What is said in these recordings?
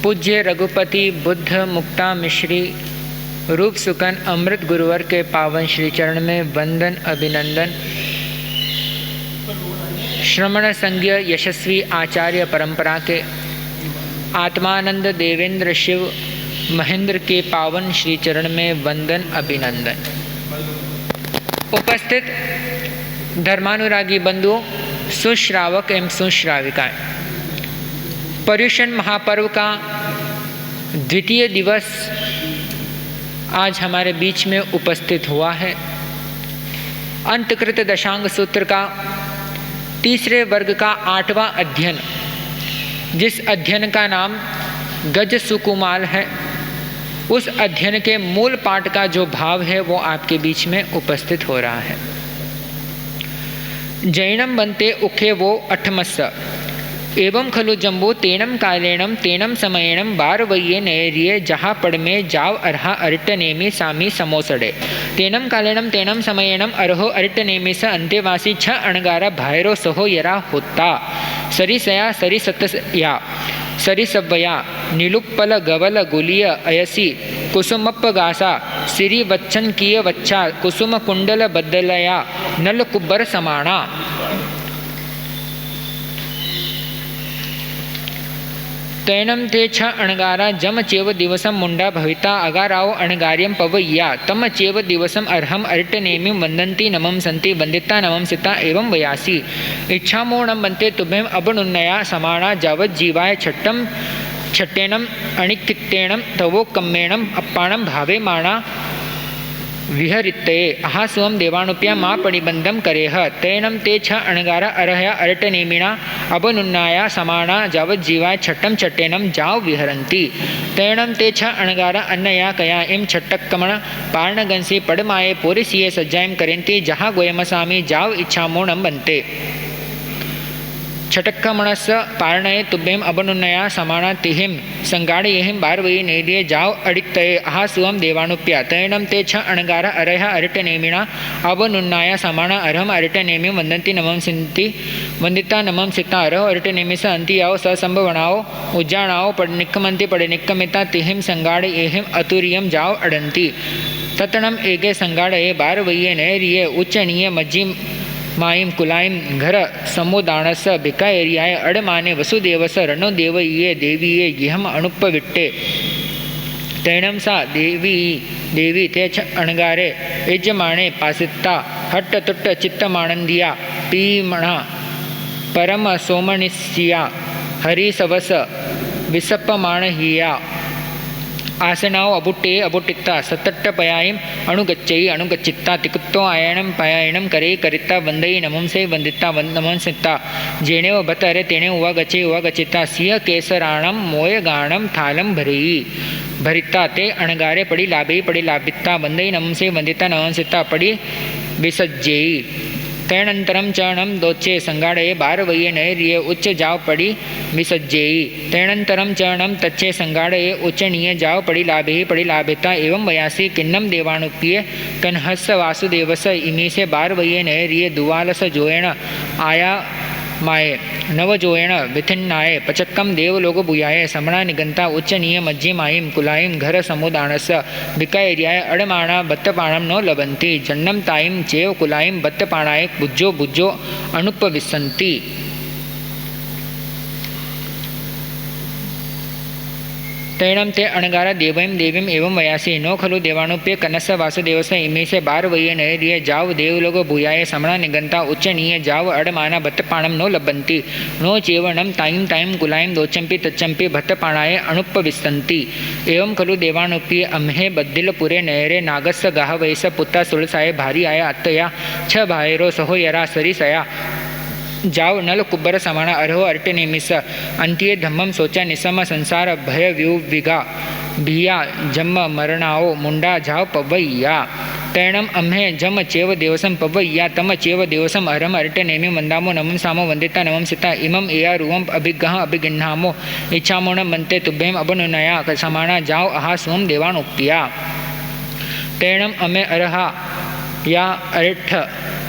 पूज्य रघुपति बुद्ध मुक्ता मिश्री रूप सुकन अमृत गुरुवर के पावन श्री चरण में वंदन अभिनंदन। श्रमण संज्ञ यशस्वी आचार्य परंपरा के आत्मानंद देवेंद्र शिव महेंद्र के पावन श्री चरण में वंदन अभिनंदन। उपस्थित धर्मानुरागी बंधुओं, सुश्रावक एवं सुश्राविकाएं, पर्युषण महापर्व का द्वितीय दिवस आज हमारे बीच में उपस्थित हुआ है। अंतकृत दशांग सूत्र का तीसरे वर्ग का 8वां अध्ययन, जिस अध्ययन का नाम गज सुकुमाल है, उस अध्ययन के मूल पाठ का जो भाव है वो आपके बीच में उपस्थित हो रहा है। जैनम बनते उखे वो अठमस्स एवं खलु जम्बो तेनम कालेणम तेनम समयेणम बार वये नैरिये जहाँ पड़ में जाव अर्हा अरिट नेमी सामी समोसड़े तेनम कालेणम तेनम समयेणम अरहो अरिट नेमी स अंतेवासी छ अणगारा भायरो सहो यरा होता सरिसया सरिसतया सरिसव्वया नीलुप्पल गवल गुलिय अयसी कुसुमप्पगासा सिरी वच्छन किय वच्छा कुसुम कुंडल बद्दलया नल कुब्बर समाणा। तैनम ते छ अणगारा जम चेव दिवसम मुंडा भविता अगाराओ अणगार्यम पवय्या तम चेव दिवसम अर्हम अरिट नेमि वंदन्ति नमम संति वंदिता नमम सिता एवं वयासी इच्छामोणम बनते तुभ्यम अबनुन्नया समाना जावत जीवाय छट्टम छट्टेनम अणिकित्तेणम तवो कम्मेणम अप्पाणम भावे माणा विहरित्तये अहासुवम देवानुप्या मा परिबंधम करेह तैनम ते छ अणगारा अरहया अरट नेमिणा अबनुन्नाया समाना जावत जीवाय छट्टम छट्टेनम जाव विहरन्ति तैनम ते छ अणगारा अन्नया कया इम छट्टक्कमण पार्णगंसी पड़माये पोरिसिये सज्जायम करेन्ति जहाँ गोयमसामी जाव इच्छामोणम बनते छटक्कमणस पार्णये तुभ्यम अबनुन्नया समाना तिहिम संगाड़येहिम बारवयी नैर्ये जाव अडिक्तये अहासुवम देवानुप्या तैनम ते छ अणगारा अरह अरिट नेमिणा अबनुन्नाया समाना अरहम अरिट नेमि वंदन्ति नमम सिंति वंदिता नमम सिता अरह अरिट नेमि स अंति आओ ससंभवणाओ उज्जाणाओ पड़ निक्कमंति पड़े निक्कमिता तिहिम संगाड़येहिम अतुरियम जाव अडंति ततणम एगे संगाड़ये बारवय्ये नैर्ये उच्चनीय मज्जी माईम कुलाईम घर समुदानस भिका एरियाय अड़माने वसुदेवस रणो देवये देवीये यहम अनुपविट्टे तैणम सा देवी देवी ते छ अणगारे यजमाने पासिता हट्ट तुट्ट चित्तमानंदिया पीमणा परम सोमनिस्या हरिसवस विसप्पमाणहिया आसनाओ अबुट्टे अबुटित्ता सतट्ट पयायम अणुगच्छई अणुगच्चित्ता तिकुत्तो आयणम पयायणम करे करित्ता वंदई नमम से वंदिता नमन सित्ता जेने व बतरे तेने हुआ गचित्ता सिंह केसराणम मोय गाणम थालम भरी भरिता ते अणगारे पड़ी लाभित्ता वंदई नमम से वंदिता नमन सित्ता पड़ी विसज्जेई तैणंतरम चरणम दोचे संगाड़े बारवये नैर्ये उच्च जाव पड़ी विसज्जेई तैणंतरम चरणम तच्चे संगाड़े उच्चनीय जाव पड़ी लाभिता एवं वयासी किन्नम देवानुप्य कन्हस वासुदेवस इमी से बारवये नैर्ये दुवालस जोयण आया माये नव जोयण विथिन्नाये पचक्कम देवलोक बुयाये समणा निगंता उच्चनीय मज्जी माईम कुलाईम घर समुदानस भिका एरियाय अड़माणा बत्तपाणम नो लभन्ति जन्नम ताईम चेव कुलाईम बत्तपाणाय बुज्जो अनुपविशन्ति। तैणम ते अणगारा देवयम देवीम एवं वयासी नो खलु देवानुप्य कनस वासुदेवस इमे से बारवये नैर्ये जाव देवलोक भूयाय समणा निगंता उच्चनीय जाव अड़माना भत्तपाणम नो लभन्ति नो चेवणम ताईम ताईम कुलाईम दोचंपी तच्चंपी भत्तपाणाय अनुपविशन्ति एवं खलु देवानुप्य अम्हे बद्दिलपुरे नैरे नागस्स गाह वैस पुत्ता सुलसाय भारी आया अत्तया छ भायरो सहो यरा सरिसया जाव नल कुब्बर समाना अरहो अरिट नेमिस अंत्ये धम्मम सोचा निसम संसार भय व्यू विगा भिया जम मरणाओ मुंडा जाव पवैया तैणम अम्हे जम चेव देवसम पवैया तम चेव देवसम अरम अरिट नेमि वंदामो नमम सामो वंदिता नमम सिता इमम एया रुवम अभिगह अभिगिन्हामो इच्छामोणम बनते तुभ्यम अबनुनया समाना जाव अहा सुम देवानुप्या तैणम अमे अरहा या अरिठ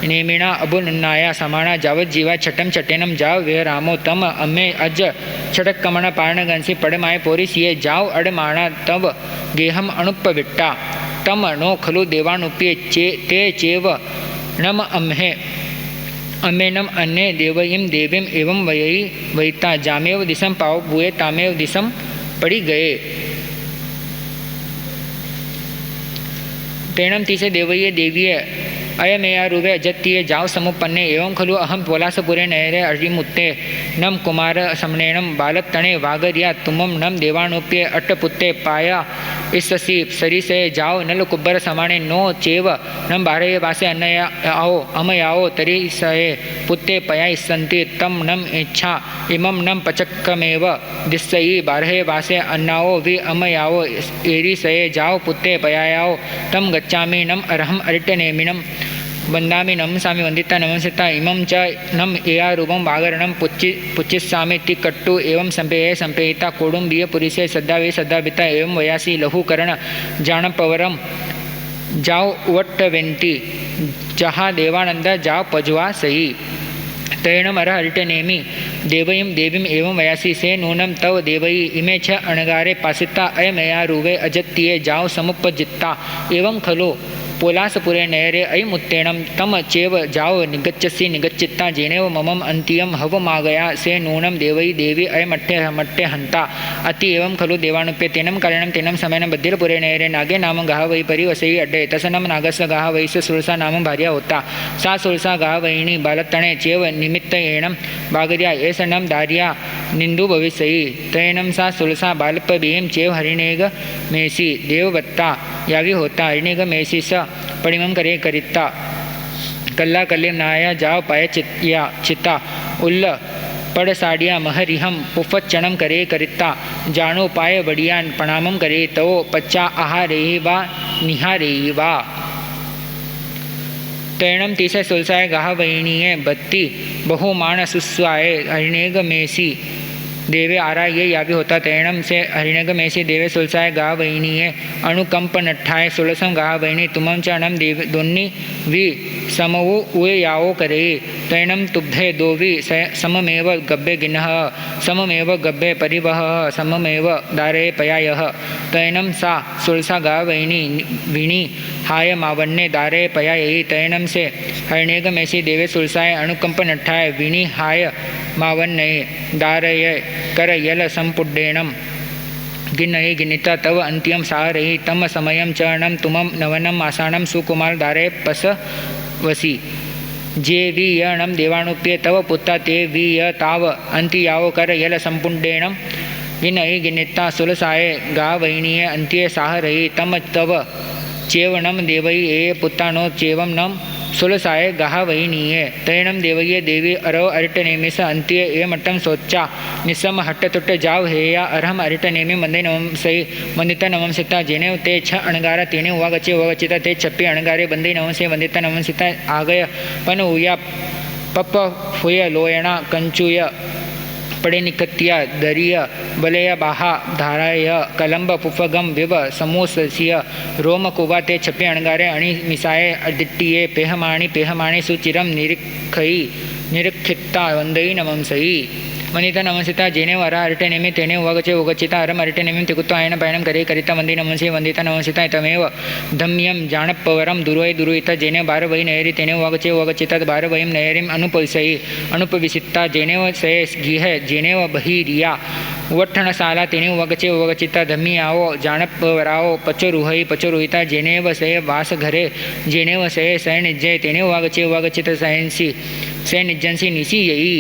नेमिणा अबुनुन्नाया समाना जावज्जीवा छटम छटेनम जाव वेहरामो तम अमे अज छटकमण पारणगंसी पड़माय पोरिसिये जाव अडमाणा तव गेहम अणुपविट्टा तम नो खलु देवानुप्ये ते चेव नम अम्हे अमेनम अन्य देवयीम देवीम एवं वयी वैता जामेव दिशम पाव बुए तामेव दिशम पड़ी गए। तेणम तीसे देवये देवीय अयमेया रूपे अजत्ये जाव समुपन्ने एवं खलु अहम पोलासपुरे नयरे अर्जिमुत्ते नम कुमार समनेणम बालतणे वागरिया तुमम नम देवानुप्ये अट्टपुत्ते पाया इससी सरिसे जाव नल कुब्बर समाणे नो चेव नम बारये वासे अन्नया आओ अमयाओ तरी सये पुत्ते पया संति तम नम इच्छा इमम नम पचक्कमेव दिस्सई बारहे वासे अन्नाओ वि अमयाओ एरी सये जाव पुत्ते पयायाओ तम गच्छामि नम अरहम अरिटनेमिनम वंदामि नम सामी वंदिता नमसिता इमं च नम एया रूपम वागरणम पुच्चिस्सामि तिकट्टु एवं संपेय संपेयिता कोडुंबीय पुरिसे सद्दावे सद्दाबिता एवं वयासी लघुकरण जानपवरम जाओ उट्टवेंती जहा देवानंद जाओ पजवा सही तैणम अर हरिटनेमि देवयीम देवीम एवं वयासी से नूनम तव देवयी इमे छ अणगारे पासिता अयमया रूवे अजत्ये जाओ समुपजित्ता एवं खलो पोलासपुरे नयरे अयमुत्तेणम तम चेव जाओ निगच्छसि निगच्चित्ता जेनेव ममम अंतियम हवमागया से नूनम देवयी देवी अयमट्टे मट्टे हंता अति एवं खलु देवानुप्य तेनम कारणम तेनम समयन बद्धिरपुरे नयरे नागे नाम गाह वै परिवसई अड्डे तसनम नागस्य गाह वैस सुरसा नाम भार्या होता सा सुरसा गाह वैणी बालतणे चेव निमित्तेणम बागरिया एसनम दार्या निंदु भविष्यई तैणम सा सुरसा बालपबीम चेव हरिणेग मेसी देववत्ता यावी होता हरिणेग मेसी स परिमम करे करिता कल्ला कल्ले नाया जाव पाय चित्या चिता उल्ल पड़ साड़िया महरिहम पुफच्चणम करे करिता जानो पाय बड़िया प्रणामम करे तो पच्चा आहारेहि वा निहारेहि वा तैणम तीसे सुलसाय गाह वैणीये बत्ती बहुमान सुस्वाय हरिणेग मेसी देवे आराये यावी होता तैणम से हरिणग में से देवे सुलसाय गा वैणीये अनुकंप नट्ठाय सुलसम गा वैणी तुमम चणम देव दोन्नी वि समवु उए याओ करे तैणम तुभ्ये दोवि सममेव गब्बे गिन्ह सममेव गब्बे परिवह सममेव दारे पयायः तैणम सा सुलसा गा वैणी विणी हाय मावन्ने दारे पयायि तैणम से हरिणेग में से देवे सुलसाय अनुकंप नट्ठाय विणी हाय मावन्ने दारय कर यल संपुड्डेणम गिन्नहि गिनिता तव अंत्यम सारहि तम समयम चरणम तुमम नवनम आसानम सुकुमार दारे पस वसी जे वी यणम देवानुप्ये तव पुत्ता ते वी य ताव अंति याव कर यल संपुड्डेणम गिन्नहि गिनिता सुलसाय गा वैणीय अंत्ये साहरहि तम तव चेवनम देवई ए पुत्तानो चेवम नम सुलसाय गाह वैणीये तैणम देवये देवी अरव अरिटनेमि स अंत्ये ए मट्टम सोच्चा निसम हट्ट तुट्ट जाव हेया अरहम अरिटनेमि मंदे नवम सई वंदिता नवम सिता जेने ते छ अणगारा तेने हुआ गचे वचिता ते छप्पी अणगारे बंदे नवम से वंदिता नवम सिता आगय पन हुया पप हुय लोयणा कंचुय पड़े निकत्या दरिय बलय बाहा धाराय कलंब पुफगम विव समोसस्य रोम कुवा ते छपे अणगारे अणि मिसाए अदिट्टिये पेहमाणी सुचिरम निरीक्षई निरीक्षिता वंदई नमम सई वनिता नमसिता जेने वरा अरिटनेमि तेने वगचे उगचिता अरम अरिटनेमि तिकुत्तो आयन पायनम करे करिता वंदे नमसे वंदिता नमसिता तमेव धम्यम जानपवरम दुरोय दुरोहिता जेने बार वै नयरी तेने वगचे वगचिता बार वयम नयरिम अनुपविसई अनुपविसिता जेने से गीह जेने बहिरिया वठणसाला तेने वगचे वगचिता धम्मी आओ जानपवराओ पचोरुहई पचोरुहिता जेने वसे वास घरे जेने वसे सैनिजय तेने वगचे वगचिता सैंसी सैनिजंसी निसी यई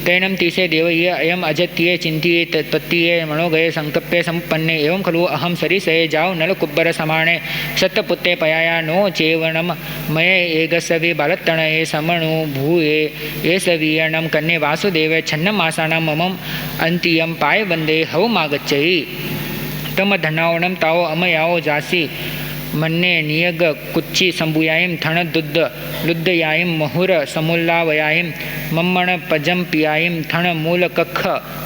तैणम तीसे देवये अयम अजत्ये चिंतिये तत्पत्तिये मनोगये संकप्ये संपन्ने एवं खलु अहम सरिसये जाओ नल कुब्बर समाणे शतपुत्ते पयाया नो चेवनम मये एगसवि बालत्तणये समणु भूये एसवीयणम कन्ये वासुदेवे छन्नमासानां ममम अंतियम पाय वंदे हवमागच्छयि तम धनावणम ताओ अमयाओ जासी मन्ने नियग कुच्ची संबुयायम थण दुद्ध लुद्धयायम महुर समुल्लावयायम मम्मण पजम पियायम थण मूल कख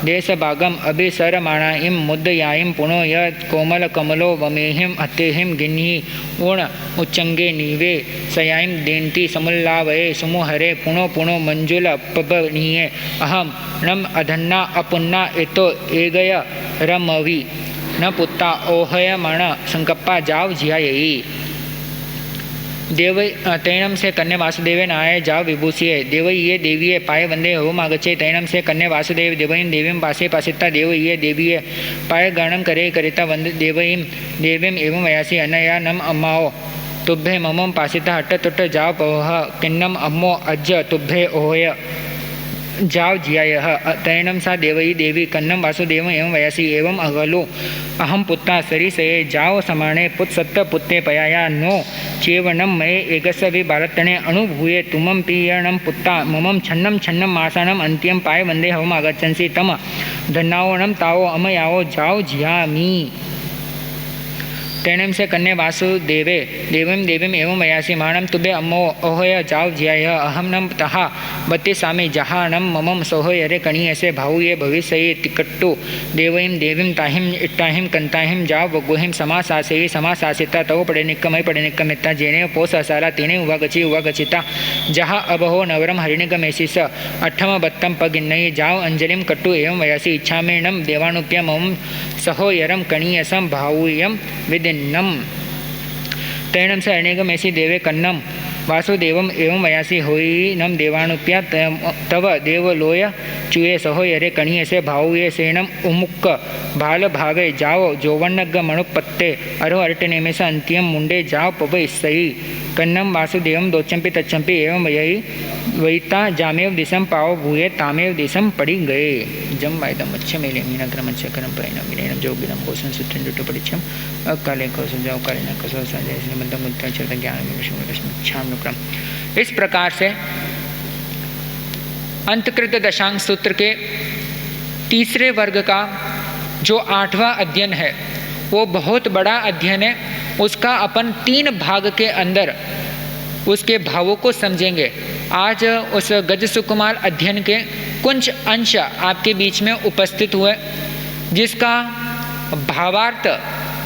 देश भागम अभिसरमाणायम मुद्दयायम पुनो य कोमल कमलो वमेहिम अतेहिम गिन्ही ऊण उच्चंगे नीवे सयायम देन्ति समुल्लावये सुमुहरे पुनो पुनो मंजुल पबनीये अहम नम अधन्ना अपुन्ना एतो एगय रमवि न पुत्ता ओहयमण संकप्पा जाव जियायी देव तैणम से कन्या वासुदेवे नाय जाव विभूषिये देवय्ये देवीये पाय वंदे होम आगच्छे तैणम से कन्या वासुदेव देवयीं देवीं पासे पासिता देवय्ये देवीये पाय गणम करे करिता वंदे देवयीं देवीं एवं वयासी अनया नम अम्माओ तुभ्ये ममम पासिता हट्ट तुट्ट जाव पवह किन्नम अम्मो अज्ज तुभ्ये ओहय जाव जियाय तैणम सा देवयी देवी कन्नम वासुदेव एवं वयसी एवं अगलो अहम पुत्ता सरिसये जाव समाणे पुत्सत्त पुत्ते पयाया नो चेवनम मये एगस वि भारतने अनुभूये तुमम पीयणम पुत्ता ममम छन्नम छन्नम मासानम अंत्यम पाय वंदे हवम आगच्छन्सि तम धन्नाओणम ताओ अमयाओ जाव जियामि तैणम से कन्या वासुदेवे देवीं देवीं एवं वयासी माणम तुभे अम्मो ओहय जाव जियाय अहम नम तहा बत्ते सामे जहानम ममम सोहयरे कणीयसे भावुये भविष्ये तिकट्टु देवयीं देवीं ताहिम इट्टाहिम कंताहिम जाव वगुहिम समासासे समासासिता तव पड़े निक्कमित्ता जेने पोस असाला तेने उवागचिता जहा अबहो नवरम हरिणिकमेशिस अठम बत्तम पगिन्नये जाव अंजलिम कट्टु एवं वयासी इच्छामेणम देवानुप्य मम सहोयरम कणीयसम भावुयम विदिन्नम तैणम से अनेकमेशी देवे कन्नम वासुदेवम एवं वयासी होई नम देवानुप्या तव देवलोय चुये सहोयरे कणीय से भावुये सेनम उमुक्क भाल भावे जाओ जोवन्नग मणुपत्ते अरो अरटने में से अंत्यम मुंडे जाओ पवई सही कन्नम वासुदेवम दोचंपी तच्चंपी एवं वयी वैता जामेव दिशम पाव भूये तामेव दिशम पड़ी गए जम वायदम अच्छे मेले मीनाक्रम अच्छे करम परिणाम विनयनम जोगिरम गोसन सुत्रन जुटो परिचम अकाले कौशल जाओ कालिना कौशल संजय श्रीमंतम मुद्दा ज्ञान विषम नुक्रम। इस प्रकार से अंतकृत दशांग सूत्र के तीसरे वर्ग का जो 8वां अध्ययन है वो बहुत बड़ा अध्ययन है। उसका अपन 3 भाग के अंदर उसके भावों को समझेंगे। आज उस गज सुकुमार अध्ययन के कुछ अंश आपके बीच में उपस्थित हुए जिसका भावार्थ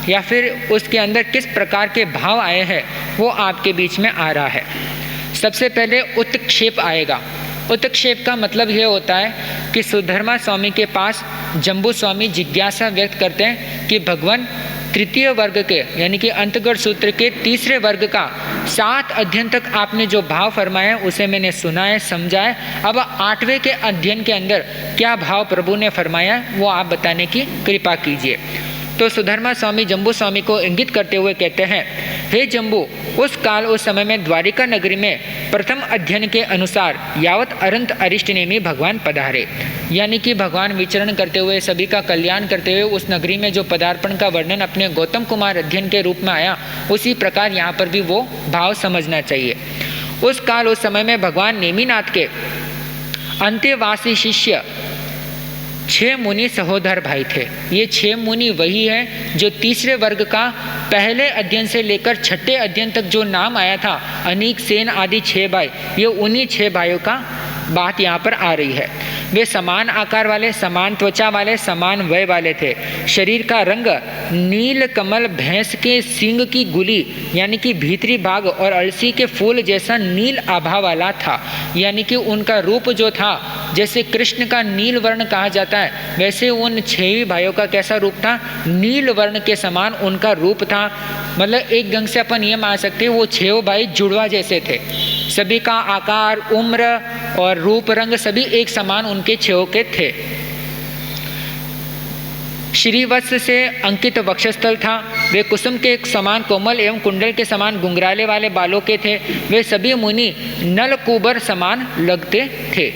या फिर उसके अंदर किस प्रकार के भाव आए हैं वो आपके बीच में आ रहा है। सबसे पहले उत्क्षेप आएगा। उत्क्षेप का मतलब ये होता है कि सुधर्मा स्वामी के पास जम्बू स्वामी जिज्ञासा व्यक्त करते हैं कि भगवान तृतीय वर्ग के यानी कि अंतगढ़ सूत्र के तीसरे वर्ग का 7 अध्ययन तक आपने जो भाव फरमाया उसे मैंने सुना है, समझा है। अब 8वें के अध्ययन के अंदर क्या भाव प्रभु ने फरमाया वो आप बताने की कृपा कीजिए। तो सुधर्मा स्वामी जम्बू स्वामी को इंगित करते हुए कहते हैं, हे जम्बू, उस काल उस समय में द्वारिका नगरी में प्रथम अध्ययन के अनुसार यावत अरंत अरिष्ट नेमी भगवान पधारे, यानी कि भगवान विचरण करते हुए सभी का कल्याण करते हुए उस नगरी में जो पदार्पण का वर्णन अपने गौतम कुमार अध्ययन के रूप में आया उसी प्रकार यहाँ पर भी वो भाव समझना चाहिए। उस काल उस समय में भगवान नेमिनाथ के अंत्यवासी शिष्य 6 मुनि सहोदर भाई थे। ये 6 मुनि वही है जो तीसरे वर्ग का पहले अध्ययन से लेकर 6ठे अध्ययन तक जो नाम आया था अनीक सेन आदि 6 भाई, ये उन्हीं 6 भाइयों का बात यहाँ पर आ रही है। वे समान आकार वाले, समान त्वचा वाले, समान वय वाले थे। शरीर का रंग नील कमल भैंस के सींग की गुली यानी कि भीतरी भाग और अलसी के फूल जैसा नील आभा वाला था। यानी कि उनका रूप जो था जैसे कृष्ण का नील वर्ण कहा जाता है वैसे उन 6 भाइयों का कैसा रूप था, नील वर्ण के समान उनका रूप था। मतलब एक ढंग से अपन ये मान सकते हैं वो 6 भाई जुड़वा जैसे थे। सभी का आकार, उम्र और रूप रंग सभी एक समान उनके 6 के थे। श्रीवत्स से अंकित वक्षस्थल था। वे कुसुम के समान कोमल एवं कुंडल के समान गुंगराले वाले बालों के थे। वे सभी मुनि नलकूबर समान लगते थे।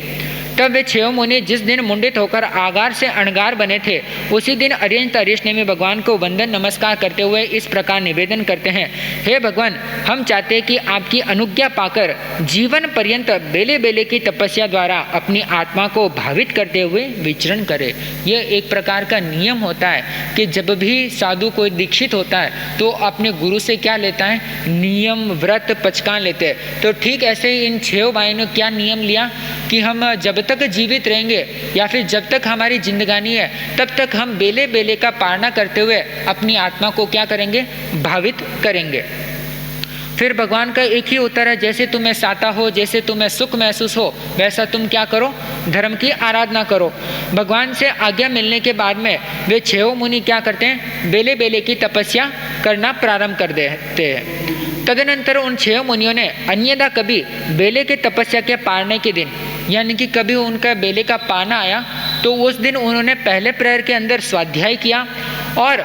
तब वे 6 मुनि जिस दिन मुंडित होकर आगार से अणगार बने थे, उसी दिन अरिहंत अरिष्टनेमी भगवान को वंदन नमस्कार करते हुए इस प्रकार निवेदन करते हैं, हे भगवान, हम चाहते हैं कि आपकी अनुज्ञा पाकर जीवन पर्यंत बेले बेले की तपस्या द्वारा अपनी आत्मा को भावित करते हुए विचरण करे। यह एक प्रकार का नियम होता है कि जब भी साधु कोई दीक्षित होता है तो अपने गुरु से क्या लेता है, नियम, व्रत, पचकान लेते हैं। तो ठीक ऐसे ही इन 6 भाइयों ने क्या नियम लिया कि हम जब तक जीवित रहेंगे या फिर जब तक हमारी जिंदगानी है तब तक हम बेले बेले का पालना करते हुए अपनी आत्मा को क्या करेंगे, भावित करेंगे। फिर भगवान का एक ही उत्तर है, जैसे तुम्हें साता हो, जैसे तुम्हें सुख महसूस हो, वैसा तुम क्या करो, धर्म की आराधना करो। भगवान से आज्ञा मिलने के बाद में वे 6 मुनि क्या करते हैं, बेले बेले की तपस्या करना प्रारंभ कर देते हैं। तदनंतर उन 6 मुनियों ने अन्यथा कभी बेले के तपस्या के पारने के दिन, यानी कि कभी उनका बेले का पाना आया तो उस दिन उन्होंने पहले प्रहर के अंदर स्वाध्याय किया और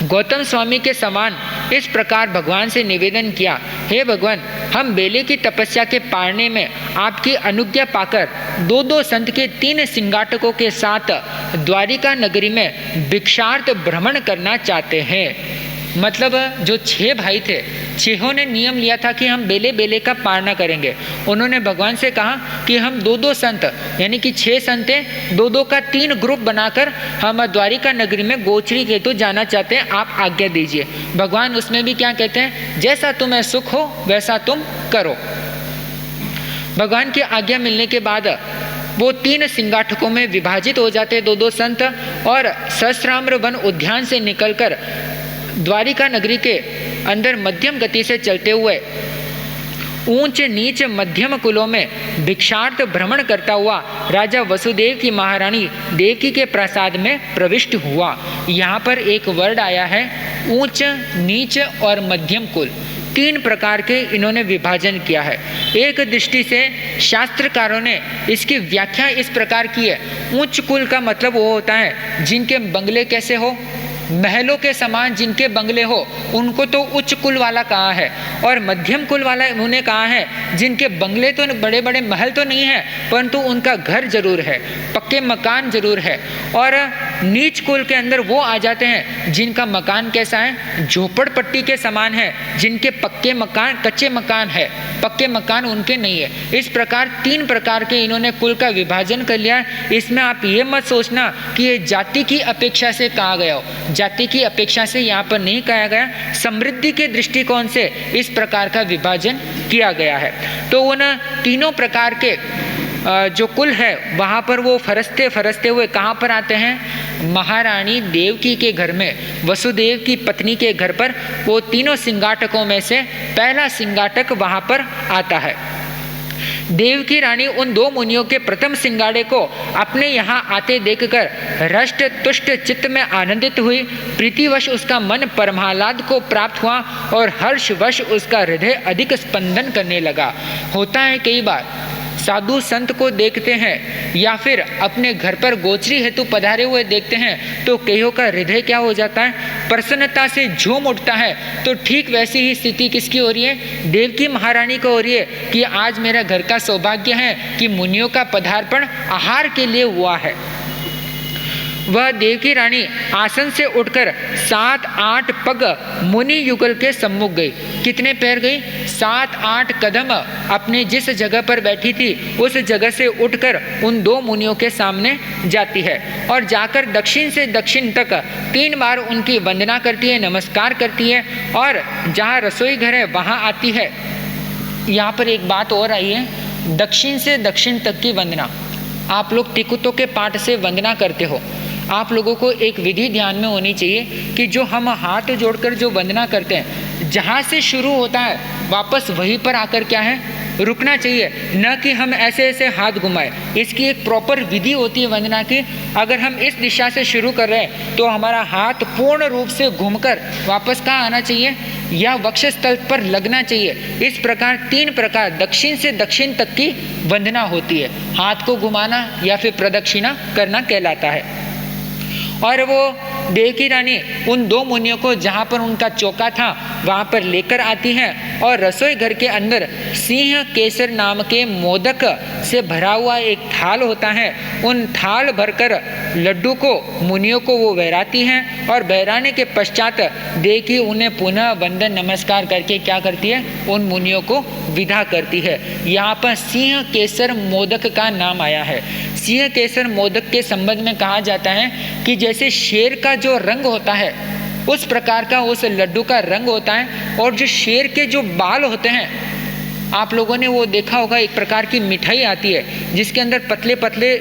गौतम स्वामी के समान इस प्रकार भगवान से निवेदन किया, हे भगवान, हम बेले की तपस्या के पारने में आपकी अनुज्ञा पाकर 2-2 संत के 3 सिंगाटकों के साथ द्वारिका नगरी में भिक्षार्थ भ्रमण करना चाहते हैं। मतलब जो 6 भाई थे, 6 ने नियम लिया था कि हम बेले बेले का पालना करेंगे। उन्होंने भगवान से कहा कि हम 2-2 संत, यानी कि 6 संत हैं, 2-2 का 3 ग्रुप बनाकर हम द्वारिका नगरी में गोचरी हेतु जाना चाहते हैं, आप आज्ञा दीजिए। भगवान उसमें भी क्या कहते हैं, जैसा तुम्हें सुख हो वैसा तुम करो। भगवान की आज्ञा मिलने के बाद वो 3 सिंगाठकों में विभाजित हो जाते 2-2 संत और सहस्राम्र वन उद्यान से निकलकर द्वारिका नगरी के अंदर मध्यम गति से चलते हुए ऊंच नीच मध्यम कुलों में भिक्षार्थ भ्रमण करता हुआ राजा वसुदेव की महारानी देवकी के प्रासाद में प्रविष्ट हुआ। यहाँ पर एक वर्ड आया है, ऊंच, नीच और मध्यम कुल, 3 प्रकार के इन्होंने विभाजन किया है। एक दृष्टि से शास्त्रकारों ने इसकी व्याख्या इस प्रकार की है, उच्च कुल का मतलब वो होता है जिनके बंगले कैसे हो, महलों के समान जिनके बंगले हो, उनको तो उच्च कुल वाला कहा है। और मध्यम कुल वाला उन्होंने कहा है जिनके बंगले तो बड़े बड़े महल तो नहीं है परंतु उनका घर जरूर है, पक्के मकान जरूर है। और नीच कुल के अंदर वो आ जाते हैं जिनका मकान कैसा है, झोपड़पट्टी के समान है, जिनके पक्के मकान, कच्चे मकान है, पक्के मकान उनके नहीं है। इस प्रकार 3 प्रकार के इन्होंने कुल का विभाजन कर लिया है। इसमें आप ये मत सोचना कि ये जाति की अपेक्षा से कहा गया हो, जाति की अपेक्षा से यहाँ पर नहीं कहा गया, समृद्धि के दृष्टिकोण से इस प्रकार का विभाजन किया गया है। तो उन 3 प्रकार के जो कुल है वहाँ पर वो फरसते हुए कहाँ पर आते हैं, महारानी देवकी के घर में, वसुदेव की पत्नी के घर पर। वो 3 सिंगाटकों में से पहला सिंगाटक वहाँ पर आता है। देवकी रानी उन 2 मुनियों के प्रथम सिंगाड़े को अपने यहाँ आते देखकर हृष्ट तुष्ट चित्त में आनंदित हुई। प्रीतिवश उसका मन परमाह्लाद को प्राप्त हुआ और हर्षवश उसका हृदय अधिक स्पंदन करने लगा। होता है कई बार साधु संत को देखते हैं या फिर अपने घर पर गोचरी हेतु पधारे हुए देखते हैं तो कईयों का हृदय क्या हो जाता है, प्रसन्नता से झूम उठता है। तो ठीक वैसी ही स्थिति किसकी हो रही है, देवकी महारानी को हो रही है कि आज मेरा घर का सौभाग्य है कि मुनियों का पदार्पण आहार के लिए हुआ है। वह देवकी रानी आसन से उठकर 7-8 पग मुनि युगल के सम्मुख गई। कितने पैर गई, 7-8 कदम अपने जिस जगह पर बैठी थी उस जगह से उठकर उन 2 मुनियों के सामने जाती है और जाकर दक्षिण से दक्षिण तक 3 बार उनकी वंदना करती है, नमस्कार करती है। और जहाँ रसोई घर है वहाँ आती है। यहाँ पर एक बात और आई है, दक्षिण से दक्षिण तक की वंदना। आप लोग टिकुतों के पाठ से वंदना करते हो, आप लोगों को एक विधि ध्यान में होनी चाहिए कि जो हम हाथ जोड़कर जो वंदना करते हैं, जहाँ से शुरू होता है वापस वहीं पर आकर क्या है, रुकना चाहिए, न कि हम ऐसे ऐसे हाथ घुमाएं। इसकी एक प्रॉपर विधि होती है वंदना की। अगर हम इस दिशा से शुरू कर रहे हैं तो हमारा हाथ पूर्ण रूप से घूमकर वापस कहाँ आना चाहिए, या वक्षस्थल पर लगना चाहिए। इस प्रकार 3 प्रकार दक्षिण से दक्षिण तक की वंदना होती है। हाथ को घुमाना या फिर प्रदक्षिणा करना कहलाता है। और वो देवकी रानी उन दो मुनियों को जहाँ पर उनका चौका था वहाँ पर लेकर आती हैं और रसोई घर के अंदर सिंह केसर नाम के मोदक से भरा हुआ एक थाल होता है। उन थाल भरकर लड्डू को मुनियों को वो बहराती हैं और बहराने के पश्चात देवकी उन्हें पुनः वंदन नमस्कार करके क्या करती है, उन मुनियों को विदा करती है। यहाँ पर सिंह केसर मोदक का नाम आया है। सिंह केसर मोदक के संबंध में कहा जाता है कि जैसे शेर का जो रंग होता है उस प्रकार का उस लड्डू का रंग होता है, और जो शेर के जो बाल होते हैं, आप लोगों ने वो देखा होगा, एक प्रकार की मिठाई आती है जिसके अंदर पतले पतले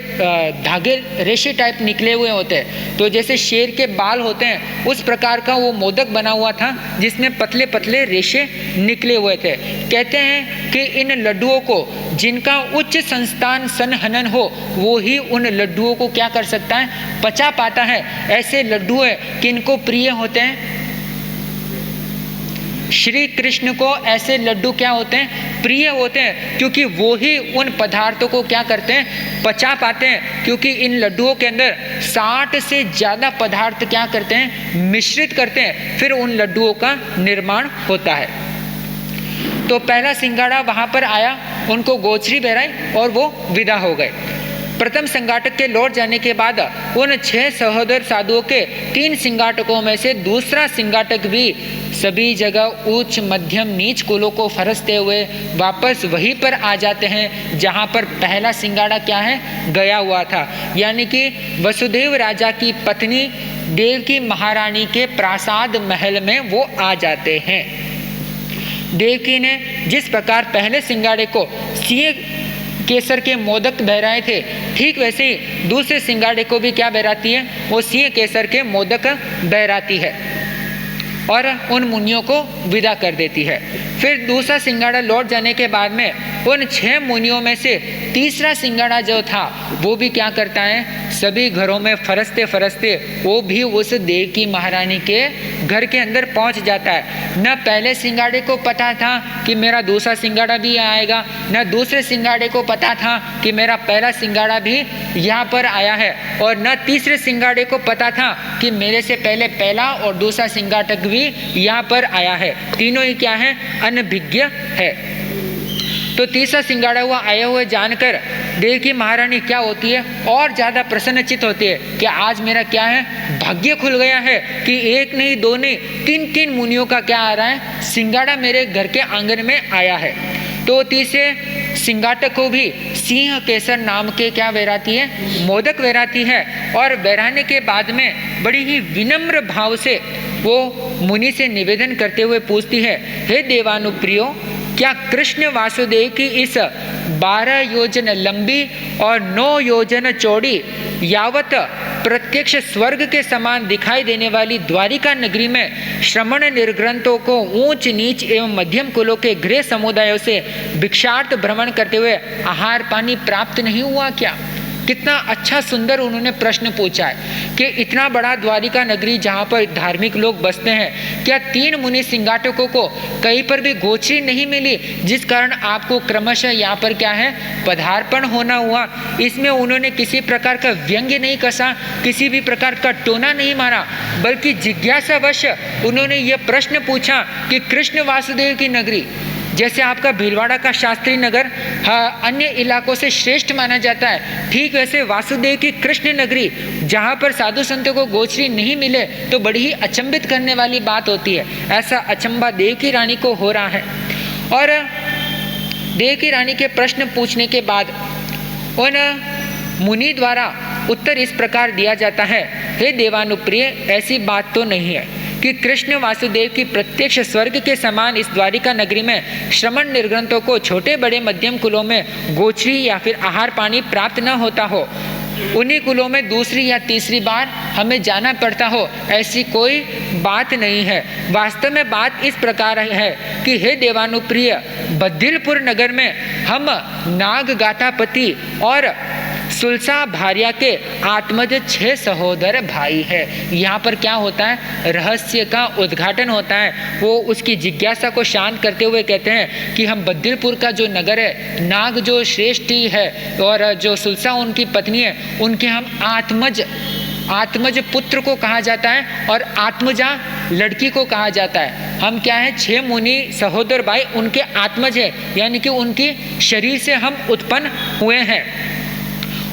धागे रेशे टाइप निकले हुए होते हैं, तो जैसे शेर के बाल होते हैं उस प्रकार का वो मोदक बना हुआ था जिसमें पतले पतले रेशे निकले हुए थे। कहते हैं कि इन लड्डुओं को जिनका उच्च संस्थान संहनन हो वो ही उन लड्डुओं को क्या कर सकता है, पचा पाता है। ऐसे लड्डू है कि इनको प्रिय होते हैं श्री कृष्ण को। ऐसे लड्डू क्या होते हैं, प्रिय होते हैं, क्योंकि वो ही उन पदार्थों को क्या करते हैं, पचा पाते हैं। क्योंकि इन लड्डुओं के अंदर 60 से ज़्यादा पदार्थ क्या करते हैं, मिश्रित करते हैं, फिर उन लड्डुओं का निर्माण होता है। तो पहला सिंगाड़ा वहाँ पर आया, उनको गोचरी बहराई और वो विदा हो गए। प्रथम सिंगाटक के लौट जाने के बाद उन 6 सहोदर साधुओं के 3 सिंगाटकों में से दूसरा सिंगाटक भी सभी जगह उच्च मध्यम नीच कुलों को फरसते हुए वापस वहीं पर आ जाते हैं जहां पर पहला सिंगाड़ा क्या है, गया हुआ था। यानी कि वसुदेव राजा की पत्नी देवकी महारानी के प्रासाद महल में वो आ जाते हैं। देवकी ने जिस प्रकार पहले सिंगाड़े को सिंह केसर के मोदक बहराए थे, ठीक वैसे ही दूसरे सिंगाड़े को भी क्या बहराती है, वो सिंह केसर के मोदक बहराती है और उन मुनियों को विदा कर देती है। फिर दूसरा सिंगाड़ा लौट जाने के बाद में उन 6 मुनियों में से तीसरा सिंगाड़ा जो था वो भी क्या करता है, सभी घरों में फरसते फरसते वो भी उस देवकी महारानी के घर के अंदर पहुंच जाता है। न पहले सिंगाड़े को पता था कि मेरा दूसरा सिंगाड़ा भी आएगा, न दूसरे सिंगाड़े को पता था कि मेरा पहला सिंगाड़ा भी यहाँ पर आया है, और न तीसरे सिंगाड़े को पता था कि मेरे से पहले पहला और दूसरा सिंगाटक भी यहाँ पर आया है। तीनों ही क्या है, अनभिज्ञ है। तो तीसरा सिंगाड़ा हुआ आए हुए जानकर देवकी महारानी क्या होती है, और ज़्यादा प्रसन्नचित होती है कि आज मेरा क्या है, भाग्य खुल गया है कि एक नहीं दो नहीं 3 मुनियों का क्या आ रहा है, सिंगाड़ा मेरे घर के आंगन में आया है। तो तीसरे सिंगाटक को भी सिंह केसर नाम के क्या बहराती है, मोदक बहराती है, और बहराने के बाद में बड़ी ही विनम्र भाव से वो मुनि से निवेदन करते हुए पूछती है, हे देवानुप्रियो, क्या कृष्ण वासुदेव की इस 12 योजन लंबी और 9 योजन चौड़ी यावत प्रत्यक्ष स्वर्ग के समान दिखाई देने वाली द्वारिका नगरी में श्रमण निर्ग्रंथों को ऊंच नीच एवं मध्यम कुलों के गृह समुदायों से भिक्षार्थ भ्रमण करते हुए आहार पानी प्राप्त नहीं हुआ क्या? कितना अच्छा सुंदर उन्होंने प्रश्न पूछा है कि इतना बड़ा द्वारिका नगरी जहाँ पर धार्मिक लोग बसते हैं, क्या 3 मुनि सिंगाटकों को कहीं पर भी गोचरी नहीं मिली जिस कारण आपको क्रमशः यहाँ पर क्या है, पदार्पण होना हुआ? इसमें उन्होंने किसी प्रकार का व्यंग्य नहीं कसा, किसी भी प्रकार का टोना नहीं मारा, बल्कि जिज्ञासावश उन्होंने ये प्रश्न पूछा कि कृष्ण वासुदेव की नगरी, जैसे आपका भीलवाड़ा का शास्त्री नगर अन्य इलाकों से श्रेष्ठ माना जाता है, ठीक वैसे वासुदेव की कृष्ण नगरी जहाँ पर साधु संतों को गोचरी नहीं मिले तो बड़ी ही अचंभित करने वाली बात होती है। ऐसा अचंभा देवकी रानी को हो रहा है। और देवकी रानी के प्रश्न पूछने के बाद उन मुनि द्वारा उत्तर इस प्रकार दिया जाता है, हे देवानुप्रिय, ऐसी बात तो नहीं है कि कृष्ण वासुदेव की प्रत्यक्ष स्वर्ग के समान इस द्वारिका नगरी में श्रमण निर्ग्रंथों को छोटे बड़े मध्यम कुलों में गोचरी या फिर आहार पानी प्राप्त न होता हो, उन्हीं कुलों में दूसरी या तीसरी बार हमें जाना पड़ता हो, ऐसी कोई बात नहीं है। वास्तव में बात इस प्रकार है कि हे देवानुप्रिय, बद्दिलपुर नगर में हम नागगातापति और सुलसा भार्या के आत्मज 6 सहोदर भाई है। यहाँ पर क्या होता है, रहस्य का उद्घाटन होता है। वो उसकी जिज्ञासा को शांत करते हुए कहते हैं कि हम बद्दिलपुर का जो नगर है, नाग जो श्रेष्ठी है और जो सुलसा उनकी पत्नी है, उनके हम आत्मज आत्मज पुत्र को कहा जाता है और आत्मजा लड़की को कहा जाता है। हम क्या है, 6 मुनि सहोदर भाई उनके आत्मज है, यानी कि उनके शरीर से हम उत्पन्न हुए हैं।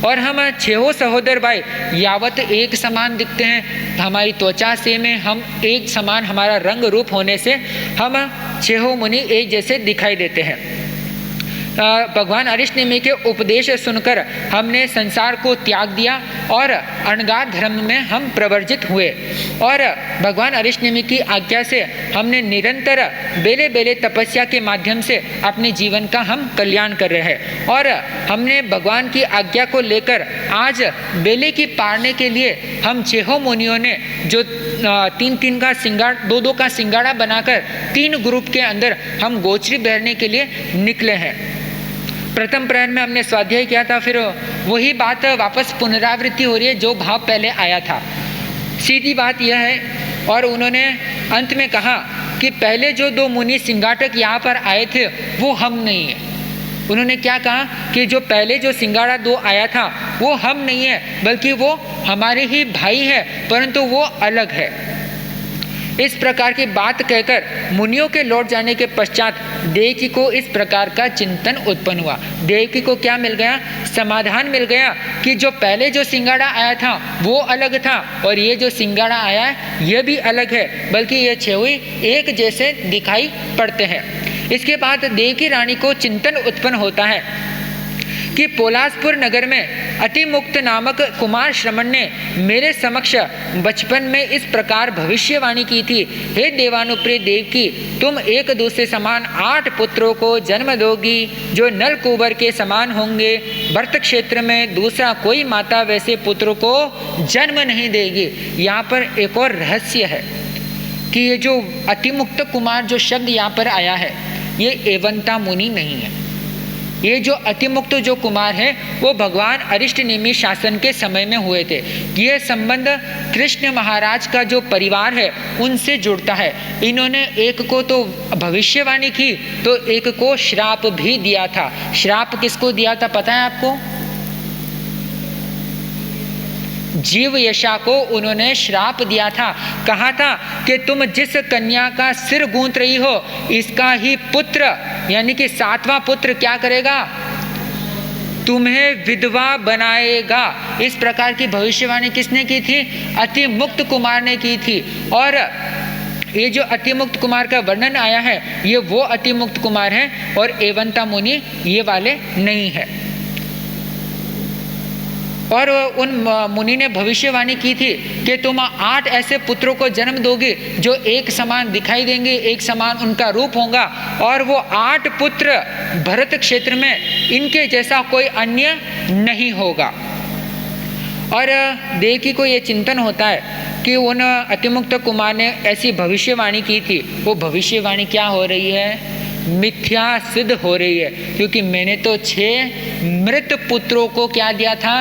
और हम 6 सहोदर भाई यावत एक समान दिखते हैं, हमारी त्वचा से में हम एक समान, हमारा रंग रूप होने से हम 6 मुनि एक जैसे दिखाई देते हैं। भगवान अरिष्ट नेमि के उपदेश सुनकर हमने संसार को त्याग दिया और अणगार धर्म में हम प्रवर्जित हुए। और भगवान अरिष्ट नेमि की आज्ञा से हमने निरंतर बेले बेले तपस्या के माध्यम से अपने जीवन का हम कल्याण कर रहे हैं। और हमने भगवान की आज्ञा को लेकर आज बेले की पारने के लिए हम 6 मुनियों ने जो 3-3 का सिंगाड़ 2-2 का सिंगाड़ा बनाकर 3 ग्रुप के अंदर हम गोचरी बहरने के लिए निकले हैं। प्रथम प्रहर में हमने स्वाध्याय किया था, फिर वही बात वापस पुनरावृत्ति हो रही है जो भाव पहले आया था। सीधी बात यह है, और उन्होंने अंत में कहा कि पहले जो 2 मुनि सिंगाटक यहाँ पर आए थे वो हम नहीं है। उन्होंने क्या कहा कि जो पहले जो सिंगाड़ा 2 आया था वो हम नहीं है, बल्कि वो हमारे ही भाई है, परंतु वो अलग है। इस प्रकार की बात कहकर मुनियों के लौट जाने के पश्चात देवकी को इस प्रकार का चिंतन उत्पन्न हुआ। देवकी को क्या मिल गया, समाधान मिल गया कि जो पहले जो सिंगाड़ा आया था वो अलग था और ये जो सिंगाड़ा आया है ये भी अलग है, बल्कि ये 6 एक जैसे दिखाई पड़ते हैं। इसके बाद देवकी रानी को चिंतन उत्पन्न होता है कि पोलासपुर नगर में अतिमुक्त नामक कुमार श्रमण ने मेरे समक्ष बचपन में इस प्रकार भविष्यवाणी की थी, हे देवानुप्रिय देवकी, तुम एक दूसरे समान 8 पुत्रों को जन्म दोगी जो नल कुंवर के समान होंगे। भरत क्षेत्र में दूसरा कोई माता वैसे पुत्रों को जन्म नहीं देगी। यहाँ पर एक और रहस्य है कि ये जो अतिमुक्त कुमार जो शब्द यहाँ पर आया है ये एवंता मुनि नहीं है। ये जो अतिमुक्त जो कुमार है वो भगवान अरिष्ट नेमि शासन के समय में हुए थे। ये संबंध कृष्ण महाराज का जो परिवार है उनसे जुड़ता है। इन्होंने एक को तो भविष्यवाणी की तो एक को श्राप भी दिया था। श्राप किसको दिया था पता है आपको? जीव यशा को उन्होंने श्राप दिया था। कहा था कि तुम जिस कन्या का सिर गूंथ रही हो इसका ही पुत्र यानी कि 7वां पुत्र क्या करेगा, तुम्हें विधवा बनाएगा। इस प्रकार की भविष्यवाणी किसने की थी? अतिमुक्त कुमार ने की थी। और ये जो अतिमुक्त कुमार का वर्णन आया है ये वो अतिमुक्त कुमार है और एवंता मुनि ये वाले नहीं है। और उन मुनि ने भविष्यवाणी की थी कि तुम 8 ऐसे पुत्रों को जन्म दोगे जो एक समान दिखाई देंगे, एक समान उनका रूप होगा, और वो 8 पुत्र भरत क्षेत्र में इनके जैसा कोई अन्य नहीं होगा। और देवकी को ये चिंतन होता है कि उन अतिमुक्त कुमार ने ऐसी भविष्यवाणी की थी, वो भविष्यवाणी क्या हो रही है? मिथ्या सिद्ध हो रही है, क्योंकि मैंने तो 6 मृत पुत्रों को क्या दिया था?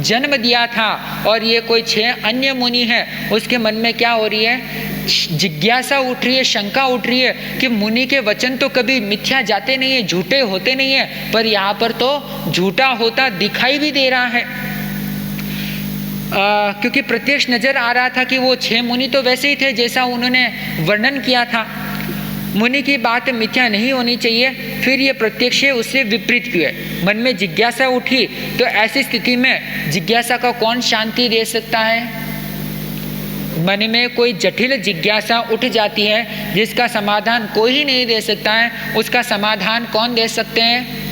जन्म दिया था। और ये कोई 6 अन्य मुनि हैं, उसके मन में क्या हो रही है? जिज्ञासा उठ रही है, शंका उठ रही है कि मुनि के वचन तो कभी मिथ्या जाते नहीं है, झूठे होते नहीं है, पर यहाँ पर तो झूठा होता दिखाई भी दे रहा है। क्योंकि प्रत्यक्ष नजर आ रहा था कि वो 6 मुनि तो वैसे ही थे जैसा उन्होंने वर्णन किया था। मुनि की बात मिथ्या नहीं होनी चाहिए, फिर ये प्रत्यक्ष उससे विपरीत क्यों है? मन में जिज्ञासा उठी तो ऐसी स्थिति में जिज्ञासा का कौन शांति दे सकता है? मन में कोई जटिल जिज्ञासा उठ जाती है जिसका समाधान कोई ही नहीं दे सकता है, उसका समाधान कौन दे सकते हैं?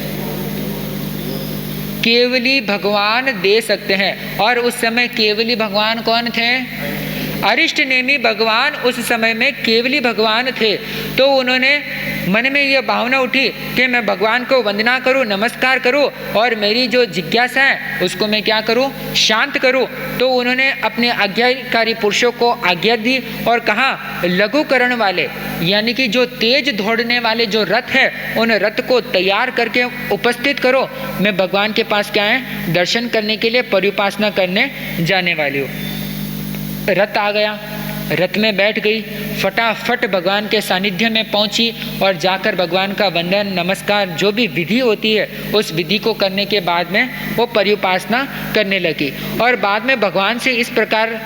केवली भगवान दे सकते हैं। और उस समय केवली भगवान कौन थे? अरिष्ट नेमि भगवान उस समय में केवली भगवान थे। तो उन्होंने मन में यह भावना उठी कि मैं भगवान को वंदना करूं, नमस्कार करूं और मेरी जो जिज्ञासा है उसको मैं क्या करूं? शांत करूं। तो उन्होंने अपने आज्ञाकारी पुरुषों को आज्ञा दी और कहा लघुकरण वाले यानी कि जो तेज दौड़ने वाले जो रथ है उन रथ को तैयार करके उपस्थित करो। मैं भगवान के पास क्या है? दर्शन करने के लिए परिउपासना करने जाने वाली हूँ। रथ आ गया, रथ में बैठ गई, फटाफट भगवान के सानिध्य में पहुंची और जाकर भगवान का वंदन नमस्कार जो भी विधि होती है उस विधि को करने के बाद में वो पर्युपासना करने लगी। और बाद में भगवान से इस प्रकार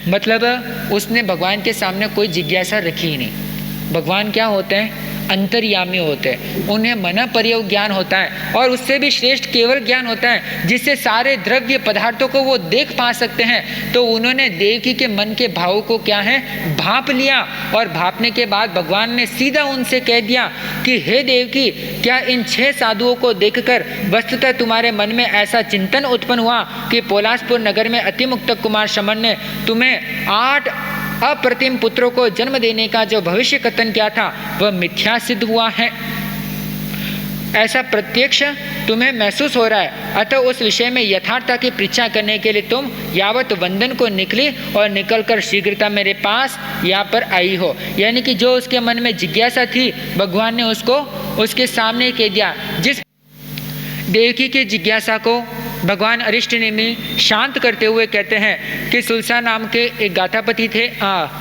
मतलब उसने भगवान के सामने कोई जिज्ञासा रखी ही नहीं। भगवान क्या होते हैं? अंतर्यामी होते हैं, उन्हें मन पर्यव ज्ञान होता है और उससे भी श्रेष्ठ केवल ज्ञान होता है जिससे सारे द्रव्य पदार्थों को वो देख पा सकते हैं। तो उन्होंने देवकी के मन के भाव को क्या है भाप लिया और भापने के बाद भगवान ने सीधा उनसे कह दिया कि हे देवकी, क्या इन 6 साधुओं को देखकर वस्तुतः तुम्हारे मन में ऐसा चिंतन उत्पन्न हुआ कि पोलासपुर नगर में अतिमुक्त कुमार शमन ने तुम्हें 8 अप्रतिम पुत्रों को जन्म देने का जो भविष्य कथन किया था वह मिथ्या सिद्ध हुआ है? ऐसा प्रत्यक्ष तुम्हें महसूस हो रहा है। अतः उस विषय में यथार्थता की परीक्षा करने के लिए तुम यावत वंदन को निकली और निकलकर शीघ्रता मेरे पास यहाँ पर आई हो। यानी कि जो उसके मन में जिज्ञासा थी भगवान ने उसको उसके सामने कह दिया। जिस देवकी की जिज्ञासा को भगवान अरिष्टनेमि शांत करते हुए कहते हैं कि सुलसा नाम के एक गाथापति थे,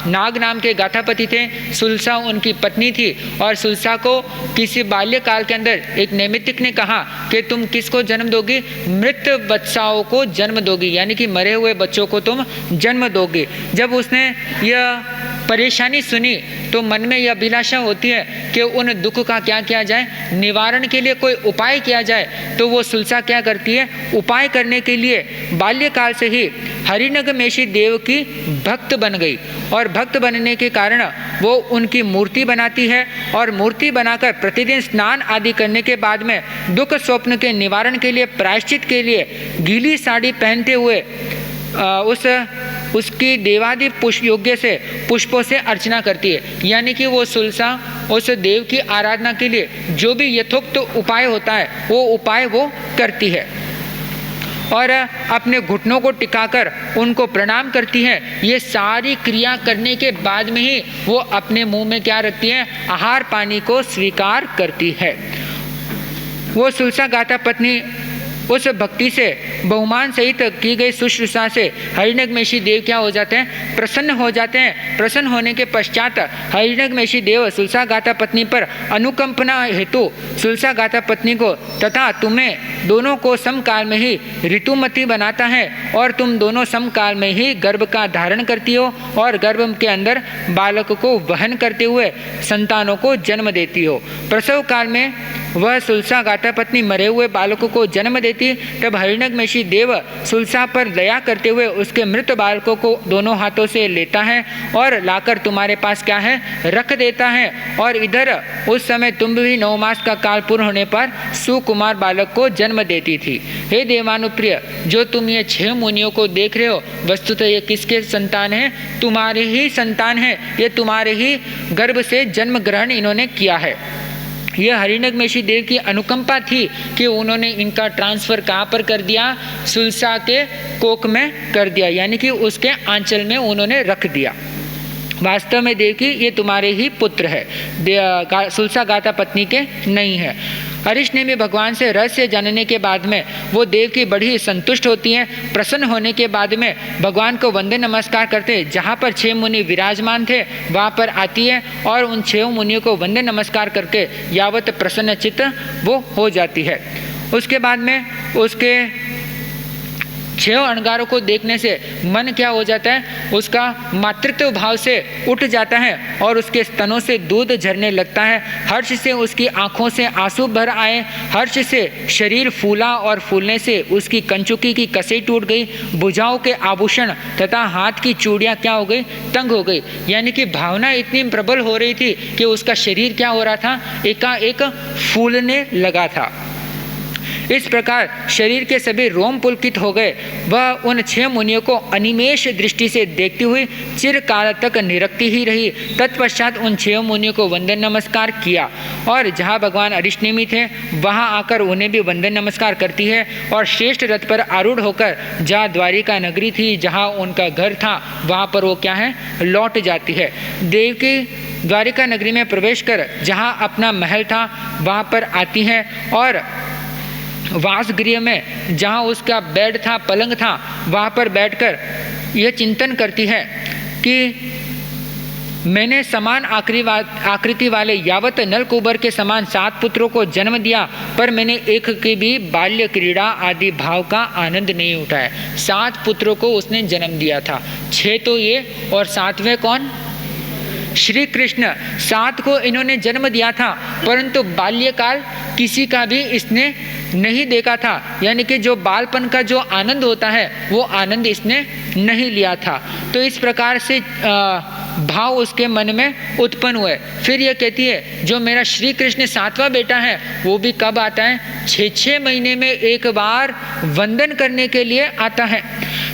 नाग नाम के गाथापति थे। सुलसा उनकी पत्नी थी और सुलसा को किसी बाल्यकाल के अंदर एक नैमित्तिक ने कहा कि तुम किसको जन्म दोगी? मृत बच्चाओं को जन्म दोगी, यानी कि मरे हुए बच्चों को तुम जन्म दोगी। जब उसने यह परेशानी सुनी तो मन में यह अभिलाषा होती है कि उन दुख का क्या किया जाए, निवारण के लिए कोई उपाय किया जाए। तो वो सुलसा क्या करती है? उपाय करने के लिए बाल्यकाल से ही हरिनगमेशी देव की भक्त बन गई और भक्त बनने के कारण वो उनकी मूर्ति बनाती है और मूर्ति बनाकर प्रतिदिन स्नान आदि करने के बाद में दुख स्वप्न के निवारण के लिए प्रायश्चित के लिए गीली साड़ी पहनते हुए उसकी देवादि पुष्प योग्य से पुष्पों से अर्चना करती है। यानी कि वो सुलसा उस देव की आराधना के लिए जो भी यथोक्त उपाय होता है वो उपाय वो करती है और अपने घुटनों को टिकाकर उनको प्रणाम करती है। ये सारी क्रिया करने के बाद में ही वो अपने मुंह में क्या रखती है? आहार पानी को स्वीकार करती है। वो सुलसा गाथा पत्नी उस भक्ति से बहुमान सहित की गई शुश्रूषा से हरिनगमेशी देव क्या हो जाते हैं? प्रसन्न हो जाते हैं। प्रसन्न होने के पश्चात हरिनगमेशी देव सुलसा गाथा पत्नी पर अनुकंपना हेतु सुलसा गाथा पत्नी को तथा तुम्हें दोनों को समकाल में ही ऋतुमती बनाता है और तुम दोनों समकाल में ही गर्भ का धारण करती हो और गर्भ के अंदर बालक को वहन करते हुए संतानों को जन्म देती हो। प्रसव काल में वह सुलसा गाथा पत्नी मरे हुए बालकों को जन्म देती, तब हरिनगमेशी देव सुलसा पर दया करते हुए उसके मृत बालकों को दोनों हाथों से लेता है और लाकर तुम्हारे पास क्या है? रख देता है। और इधर उस समय तुम भी 9 मास का काल पूर्ण होने पर सुकुमार बालक को जन्म देती थी। हे देवानुप्रिय, जो तुम ये 6 मुनियों को देख रहे हो वस्तुतः ये किसके संतान है? तुम्हारे ही संतान है। ये तुम्हारे ही गर्भ से जन्म ग्रहण इन्होंने किया है। यह हरिनगमेशी देव की अनुकंपा थी कि उन्होंने इनका ट्रांसफ़र कहाँ पर कर दिया? सुलसा के कोख में कर दिया, यानी कि उसके आंचल में उन्होंने रख दिया। वास्तव में देव की ये तुम्हारे ही पुत्र है, सुलसा गाथा पत्नी के नहीं है। अरिष्टनेमि भगवान से रहस्य जानने के बाद में वो देव की बड़ी संतुष्ट होती हैं। प्रसन्न होने के बाद में भगवान को वंदे नमस्कार करते, जहाँ पर 6 मुनि विराजमान थे वहाँ पर आती है और उन 6 मुनियों को वंदे नमस्कार करके यावत प्रसन्न चित्त वो हो जाती है। उसके बाद में उसके 6 अणगारों को देखने से मन क्या हो जाता है? उसका मातृत्व भाव से उठ जाता है और उसके स्तनों से दूध झरने लगता है। हर्ष से उसकी आंखों से आंसू भर आए, हर्ष से शरीर फूला और फूलने से उसकी कंचुकी की कसी टूट गई, भुजाओं के आभूषण तथा हाथ की चूड़ियाँ क्या हो गई? तंग हो गई। यानी कि भावना इतनी प्रबल हो रही थी कि उसका शरीर क्या हो रहा था? एकाएक फूलने लगा था। इस प्रकार शरीर के सभी रोम पुलकित हो गए। वह उन 6 मुनियों को अनिमेष दृष्टि से देखती हुई चिरकाल तक निरखती ही रही। तत्पश्चात उन 6 मुनियों को वंदन नमस्कार किया और जहाँ भगवान अरिष्टनेमि थे वहाँ आकर उन्हें भी वंदन नमस्कार करती है और श्रेष्ठ रथ पर आरूढ़ होकर जहाँ द्वारिका नगरी थी, जहाँ उनका घर था, वहाँ पर वो क्या है? लौट जाती है। देव की द्वारिका नगरी में प्रवेश कर जहाँ अपना महल था वहाँ पर आती हैं और वासगृह में जहाँ उसका बेड था, पलंग था, वहाँ पर बैठकर यह चिंतन करती है कि मैंने समान आकृति वाले यावत नलकुबर के समान 7 पुत्रों को जन्म दिया, पर मैंने एक की भी बाल्य क्रीड़ा आदि भाव का आनंद नहीं उठाया। 7 पुत्रों को उसने जन्म दिया था, 6 तो ये और 7वें कौन? श्री कृष्ण। 7 को इन्होंने जन्म दिया था, परंतु बाल्यकाल किसी का भी इसने नहीं देखा था, यानी कि जो बालपन का जो आनंद होता है वो आनंद इसने नहीं लिया था। तो इस प्रकार से भाव उसके मन में उत्पन्न हुए। फिर यह कहती है जो मेरा श्री कृष्ण 7वां बेटा है वो भी कब आता है? 6 महीने में एक बार वंदन करने के लिए आता है।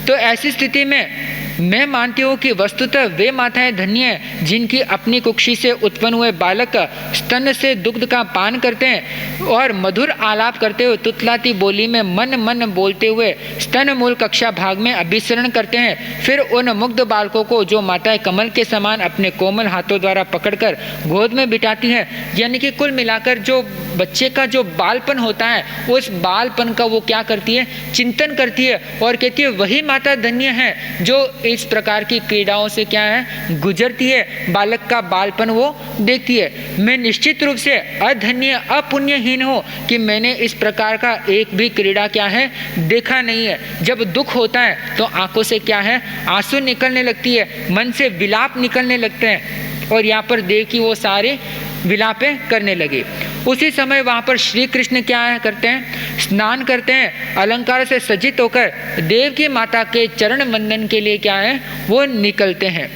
तो ऐसी स्थिति में मैं मानती हूँ कि वस्तुतः वे माताएं धन्य हैं जिनकी अपनी कुक्षी से उत्पन्न हुए बालक स्तन से दुग्ध का पान करते हैं और मधुर आलाप करते हुए तुतलाती बोली में मन मन बोलते हुए स्तन मूल कक्षा भाग में अभिसरण करते हैं। फिर उन मुग्ध बालकों को जो माताएं कमल के समान अपने कोमल हाथों द्वारा पकड़कर गोद में बिठाती हैं, यानी कि कुल मिलाकर जो बच्चे का जो बालपन होता है उस बालपन का वो क्या करती है? चिंतन करती है और कहती है वही माता धन्य है जो इस प्रकार की क्रीड़ाओं से क्या है? गुजरती है, बालक का बालपन वो देखती है। मैं निश्चित रूप से अधन्य अपुण्यहीन हूँ कि मैंने इस प्रकार का एक भी क्रीड़ा क्या है देखा नहीं है। जब दुख होता है तो आंखों से क्या है? आंसू निकलने लगती है, मन से विलाप निकलने लगते हैं और यहाँ पर देव की वो सारे विलापें करने लगे। उसी समय वहाँ पर श्री कृष्ण क्या है करते हैं? स्नान करते हैं, अलंकार से सज्जित होकर देव की माता के चरण वंदन के लिए क्या है वो निकलते हैं।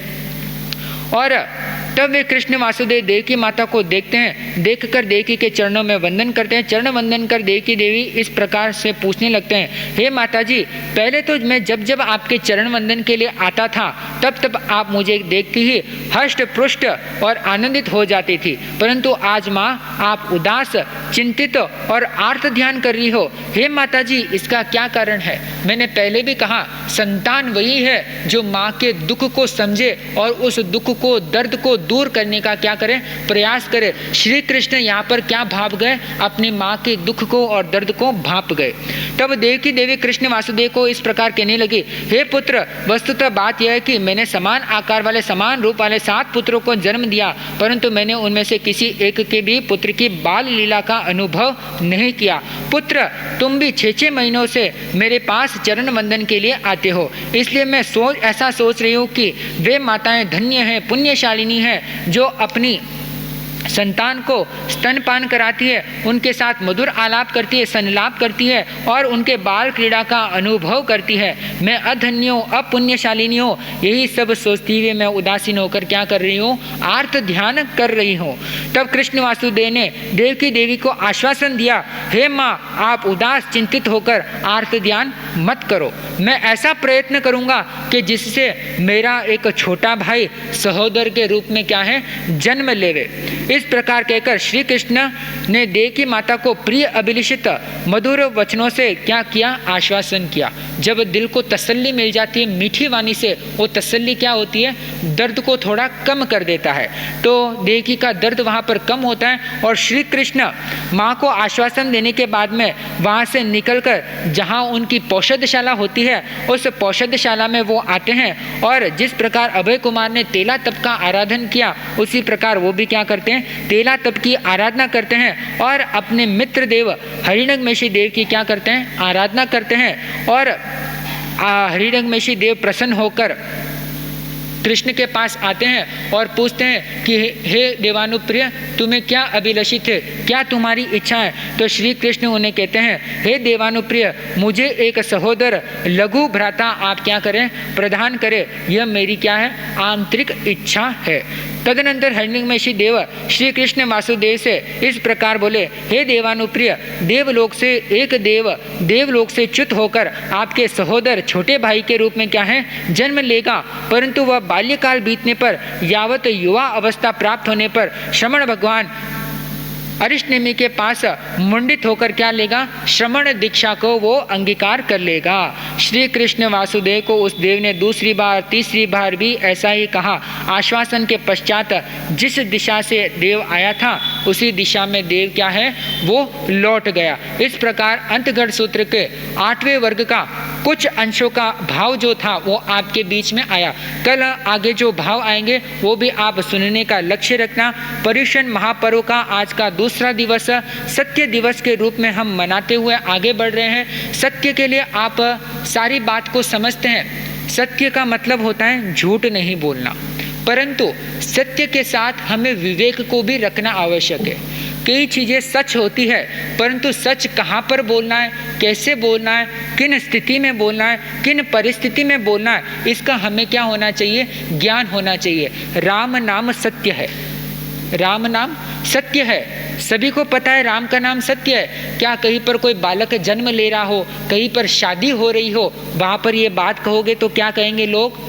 और तब वे कृष्ण वासुदेव देव की माता को देखते हैं, देखकर देवकी के चरणों में वंदन करते हैं। चरण वंदन कर देवकी देवी इस प्रकार से पूछने लगते हैं, हे माता जी, पहले तो मैं जब जब आपके चरण वंदन के लिए आता था तब तब आप मुझे देखती ही हष्ट पृष्ट और आनंदित हो जाती थी, परंतु आज माँ आप उदास, चिंतित और आर्त ध्यान कर रही हो। हे माता जी, इसका क्या कारण है? मैंने पहले भी कहा संतान वही है जो माँ के दुख को समझे और उस दुख को, दर्द को दूर करने का क्या करें? प्रयास करें। श्री कृष्ण यहाँ पर क्या भाप गए? अपनी माँ के दुख को और दर्द को भाप गए। तब देवकी देवी कृष्ण वासुदेव को इस प्रकार कहने लगी, हे पुत्र, वस्तुतः बात यह है कि मैंने समान आकार वाले, समान रूप वाले 7 पुत्रों को जन्म दिया, परंतु मैंने उनमें से किसी एक के भी पुत्र की बाल लीला का अनुभव नहीं किया। पुत्र, तुम भी 6 महीनों से मेरे पास चरण वंदन के लिए आते हो, इसलिए मैं ऐसा सोच रही हूँ कि वे माताएं धन्य हैं, पुण्यशालिनी हैं जो अपनी संतान को स्तनपान कराती है, उनके साथ मधुर आलाप करती है, संलाप करती है और उनके बाल क्रीड़ा का अनुभव करती है। मैं अधन्य हूँ, अपुण्यशालिनी हूँ, यही सब सोचती हुए मैं उदासीन होकर क्या कर रही हूँ? आर्त ध्यान कर रही हूँ। तब कृष्ण वासुदेव ने देवकी देवी को आश्वासन दिया, हे माँ, आप उदास चिंतित होकर आर्त ध्यान मत करो। मैं ऐसा प्रयत्न करूँगा कि जिससे मेरा एक छोटा भाई सहोदर के रूप में क्या है जन्म लेवे। इस प्रकार कहकर श्री कृष्ण ने देवकी माता को प्रिय अभिलिषित मधुर वचनों से क्या किया? आश्वासन किया। जब दिल को तसल्ली मिल जाती है मीठी वाणी से, वो तसल्ली क्या होती है? दर्द को थोड़ा कम कर देता है। तो देवकी का दर्द वहाँ पर कम होता है और श्री कृष्ण माँ को आश्वासन देने के बाद में वहाँ से निकलकर जहाँ उनकी पौषधशाला होती है उस पौषधशाला में वो आते हैं और जिस प्रकार अभय कुमार ने तेला तप का आराधन किया उसी प्रकार वो भी क्या करते हैं? तेला तप की आराधना करते हैं और अपने मित्र देव हरिणंगमेशी देव की क्या करते हैं? आराधना करते हैं। और हरिणंगमेशी देव प्रसन्न होकर कृष्ण के पास आते हैं और पूछते हैं कि हे देवानुप्रिय, तुम्हें क्या अभिलषित है, क्या तुम्हारी इच्छा है? तो श्री कृष्ण उन्हें कहते हैं, हे देवानुप्रिय, मुझे एक सहोदर लघु भ्राता आप क्या करें? प्रदान करें, यह मेरी क्या है? आंतरिक इच्छा है। तदनंतर हरिणंगमेशी देव श्री कृष्ण वासुदेव से इस प्रकार बोले, हे देवानुप्रिय, देवलोक से एक देवलोक से च्युत होकर आपके सहोदर छोटे भाई के रूप में क्या है जन्म लेगा, परंतु वह बाल्यकाल बीतने पर यावत युवा अवस्था प्राप्त होने पर श्रमण भगवान अरिष्टनेमी के पास मुंडित होकर क्या लेगा? श्रमण दीक्षा को वो अंगीकार कर लेगा। श्री कृष्ण वासुदेव को उस देव ने दूसरी बार, तीसरी बार भी ऐसा ही कहा। आश्वासन के पश्चात जिस दिशा से देव आया था उसी दिशा में देव क्या है वो लौट गया। इस प्रकार अंतगढ़ सूत्र के 8वें वर्ग का कुछ अंशों का भाव जो था वो आपके बीच में आया। कल आगे जो भाव आएंगे वो भी आप सुनने का लक्ष्य रखना। पर्युषण महापर्व का आज का दूसरा दिवस सत्य दिवस के रूप में हम मनाते हुए आगे बढ़ रहे हैं। सत्य के लिए आप सारी बात को समझते हैं। सत्य का मतलब होता है झूठ नहीं बोलना, परंतु सत्य के साथ हमें विवेक को भी रखना आवश्यक है। कई चीज़ें सच होती है, परंतु सच कहाँ पर बोलना है, कैसे बोलना है, किन स्थिति में बोलना है, किन परिस्थिति में बोलना है, इसका हमें क्या होना चाहिए, ज्ञान होना चाहिए। राम नाम सत्य है, राम नाम सत्य है। सभी को पता है राम का नाम सत्य है। क्या कहीं पर कोई बालक जन्म ले रहा हो, कहीं पर शादी हो रही हो, वहाँ पर ये बात कहोगे तो क्या कहेंगे लोग?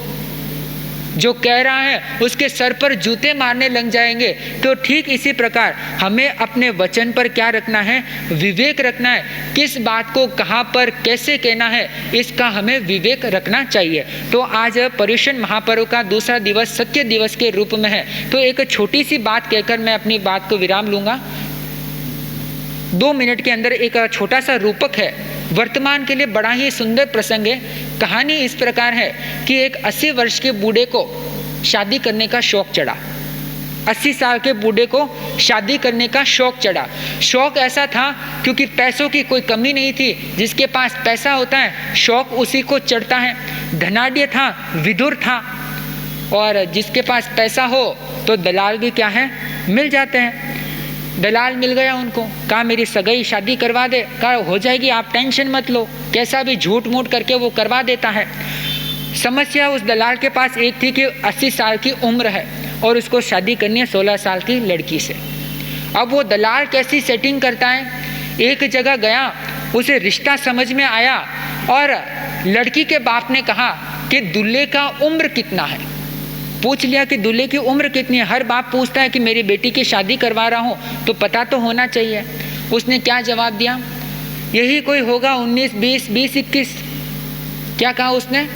जो कह रहा है उसके सर पर जूते मारने लग जाएंगे। तो ठीक इसी प्रकार हमें अपने वचन पर क्या रखना है, विवेक रखना है। किस बात को कहाँ पर कैसे कहना है, इसका हमें विवेक रखना चाहिए। तो आज पर्युषण महापर्व का दूसरा दिवस सत्य दिवस के रूप में है। तो एक छोटी सी बात कहकर मैं अपनी बात को विराम लूँगा। 2 मिनट के अंदर एक छोटा सा रूपक है, वर्तमान के लिए बड़ा ही सुंदर प्रसंग है। कहानी इस प्रकार है कि एक 80 वर्ष के बूढ़े को शादी करने का शौक चढ़ा। 80 साल के बूढ़े को शादी करने का शौक चढ़ा। शौक ऐसा था क्योंकि पैसों की कोई कमी नहीं थी। जिसके पास पैसा होता है शौक उसी को चढ़ता है। धनाढ्य था, विदुर था, और जिसके पास पैसा हो तो दलाल भी क्या है, मिल जाते हैं। दलाल मिल गया उनको, कहा मेरी सगाई शादी करवा दे। कहा हो जाएगी, आप टेंशन मत लो। कैसा भी झूठ मूठ करके वो करवा देता है। समस्या उस दलाल के पास एक थी कि 80 साल की उम्र है और उसको शादी करनी है 16 साल की लड़की से। अब वो दलाल कैसी सेटिंग करता है, एक जगह गया, उसे रिश्ता समझ में आया और लड़की के बाप ने कहा कि दूल्हे का उम्र कितना है। पूछ लिया कि दूल्हे की उम्र कितनी है। हर बाप पूछता है कि मेरी बेटी की शादी करवा रहा हूँ तो पता तो होना चाहिए। उसने क्या जवाब दिया, यही कोई होगा 19, 20, 21। क्या कहा उसने,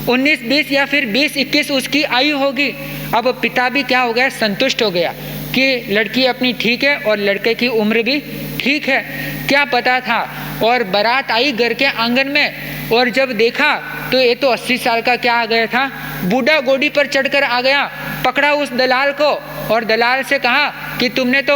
19, 20 या फिर 20, 21 उसकी आयु होगी। अब पिता भी क्या हो गया, संतुष्ट हो गया कि लड़की अपनी ठीक है और लड़के की उम्र भी ठीक है। क्या पता था। और बारात आई घर के आंगन में और जब देखा तो ये तो 80 साल का क्या आ गया था, बूढ़ा घोड़ी पर चढ़कर आ गया। पकड़ा उस दलाल को और दलाल से कहा कि तुमने तो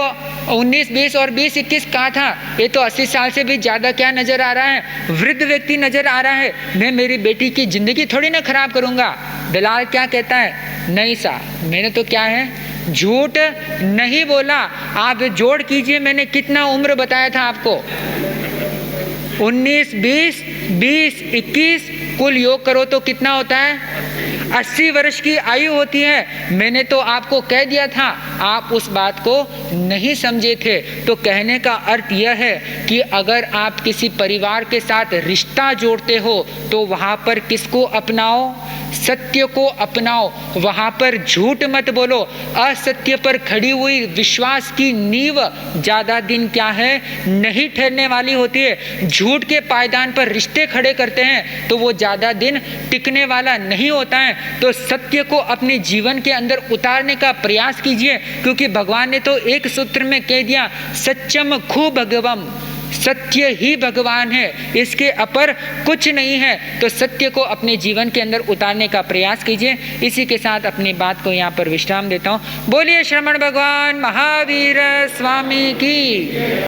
19, 20 और 20, 21 कहा था, ये तो 80 साल से भी ज़्यादा क्या नज़र आ रहा है, वृद्ध व्यक्ति नज़र आ रहा है। मैं मेरी बेटी की ज़िंदगी थोड़ी ना खराब करूँगा। दलाल क्या कहता है, नहीं साहब मैंने तो क्या है, झूठ नहीं बोला। आप जोड़ कीजिए, मैंने कितना उम्र बताया था आपको, 19, 20, 20, 21, कुल योग करो तो कितना होता है, 80 वर्ष की आयु होती है। मैंने तो आपको कह दिया था, आप उस बात को नहीं समझे थे। तो कहने का अर्थ यह है कि अगर आप किसी परिवार के साथ रिश्ता जोड़ते हो तो वहाँ पर किसको अपनाओ, सत्य को अपनाओ। वहाँ पर झूठ मत बोलो। असत्य पर खड़ी हुई विश्वास की नींव ज़्यादा दिन क्या है, नहीं ठहरने वाली होती है। झूठ के पायदान पर रिश्ते खड़े करते हैं तो वो ज़्यादा दिन टिकने वाला नहीं होता है। तो सत्य को अपने जीवन के अंदर उतारने का प्रयास कीजिए, क्योंकि भगवान ने तो एक सूत्र में कह दिया, सत्यम खु भगवम, सत्य ही भगवान है, इसके अपर कुछ नहीं है। तो सत्य को अपने जीवन के अंदर उतारने का प्रयास कीजिए। इसी के साथ अपनी बात को यहाँ पर विश्राम देता हूँ। बोलिए श्रमण भगवान महावीर स्वामी की।